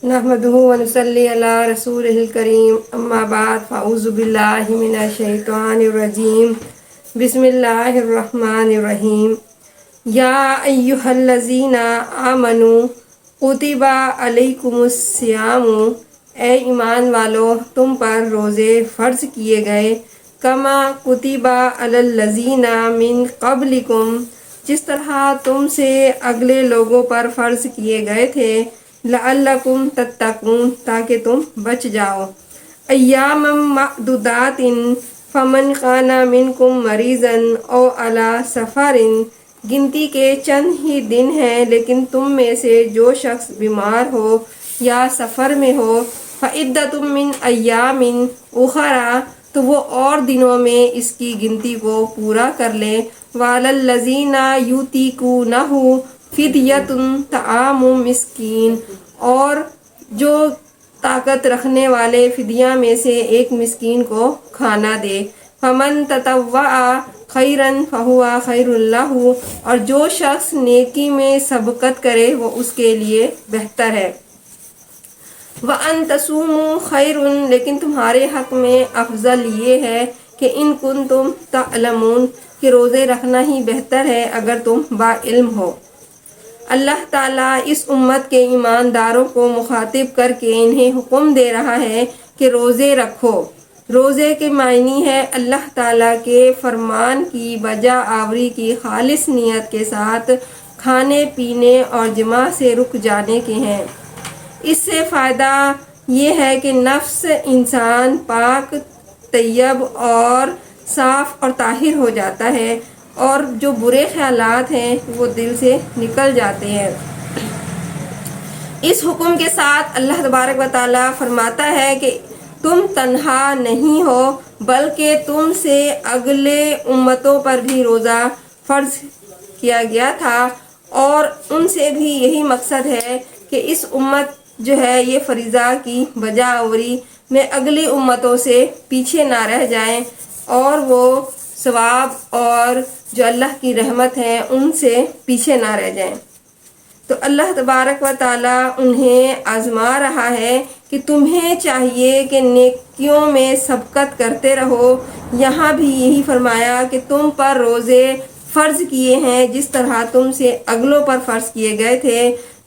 نحمدہ ونصلی علی رسولہ الکریم اما بعد فاعوذ باللہ من الشیطان الرجیم بسم اللہ الرحمن الرحیم یا ایہا الذین آمنوا کتب علیکم الصیام، اے ایمان والو تم پر روزے فرض کیے گئے، کما کتب علی الذین من قبلکم، جس طرح تم سے اگلے لوگوں پر فرض کیے گئے تھے، لعلکم تتقون، تاکہ تم بچ جاؤ، ایاما معدودات، فمن کان منکم مریضا او علی سفر، گنتی کے چند ہی دن ہیں، لیکن تم میں سے جو شخص بیمار ہو یا سفر میں ہو، فعدۃ من ایام اخرى، تو وہ اور دنوں میں اس کی گنتی کو پورا کر لے، وعلی الذین یطیقونہ فدیۃ طعام مسکین، اور جو طاقت رکھنے والے فدیہ میں سے ایک مسکین کو کھانا دے، فمن تطوع خیرا فہو خیر لہ، اور جو شخص نیکی میں سبقت کرے وہ اس کے لیے بہتر ہے، وَأَن تَصُومُوا خَيْرٌ، لیکن تمہارے حق میں افضل یہ ہے کہ ان کنتم تعلمون، کہ روزے رکھنا ہی بہتر ہے اگر تم با علم ہو۔ اللہ تعالیٰ اس امت کے ایمانداروں کو مخاطب کر کے انہیں حکم دے رہا ہے کہ روزے رکھو۔ روزے کے معنی ہے اللہ تعالیٰ کے فرمان کی بجا آوری کی خالص نیت کے ساتھ کھانے پینے اور جماع سے رک جانے کے ہیں۔ اس سے فائدہ یہ ہے کہ نفس انسان پاک، طیب اور صاف اور طاہر ہو جاتا ہے، اور جو برے خیالات ہیں وہ دل سے نکل جاتے ہیں۔ اس حکم کے ساتھ اللہ تبارک و تعالیٰ فرماتا ہے کہ تم تنہا نہیں ہو، بلکہ تم سے اگلے امتوں پر بھی روزہ فرض کیا گیا تھا، اور ان سے بھی یہی مقصد ہے کہ اس امت جو ہے یہ فریضہ کی بجا آوری میں اگلی امتوں سے پیچھے نہ رہ جائیں، اور وہ ثواب اور جو اللہ کی رحمت ہے ان سے پیچھے نہ رہ جائیں۔ تو اللہ تبارک و تعالیٰ انہیں آزما رہا ہے کہ تمہیں چاہیے کہ نیکیوں میں سبقت کرتے رہو۔ یہاں بھی یہی فرمایا کہ تم پر روزے فرض کیے ہیں جس طرح تم سے اگلوں پر فرض کیے گئے تھے۔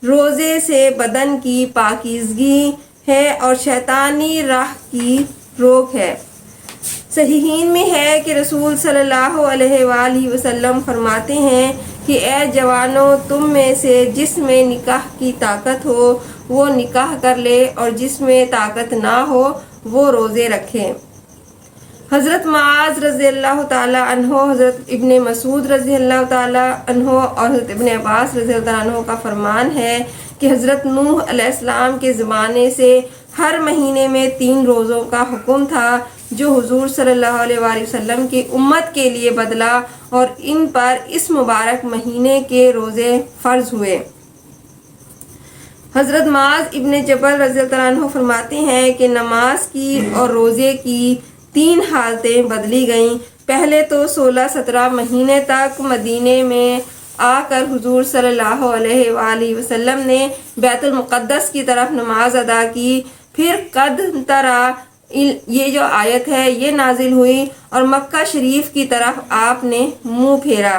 روزے سے بدن کی پاکیزگی ہے اور شیطانی راہ کی روک ہے۔ صحیحین میں ہے کہ رسول صلی اللہ علیہ وآلہ وسلم فرماتے ہیں کہ اے جوانوں، تم میں سے جس میں نکاح کی طاقت ہو وہ نکاح کر لے، اور جس میں طاقت نہ ہو وہ روزے رکھے۔ حضرت معاذ رضی اللہ تعالیٰ عنہ، حضرت ابن مسعود رضی اللہ تعالیٰ عنہ اور حضرت ابن عباس رضی اللہ عنہ کا فرمان ہے کہ حضرت نوح علیہ السلام کے زمانے سے ہر مہینے میں 3 روزوں کا حکم تھا، جو حضور صلی اللہ علیہ وآلہ وسلم کی امت کے لیے بدلا، اور ان پر اس مبارک مہینے کے روزے فرض ہوئے۔ حضرت معاذ ابن جبل رضی اللہ عنہ فرماتے ہیں کہ نماز کی اور روزے کی 3 حالتیں بدلی گئیں۔ پہلے تو 16-17 مہینے تک مدینے میں آ کر حضور صلی اللہ علیہ وآلہ وسلم نے بیت المقدس کی طرف نماز ادا کی، پھر قد ترا یہ جو آیت ہے یہ نازل ہوئی، اور مکہ شریف کی طرف آپ نے منہ پھیرا۔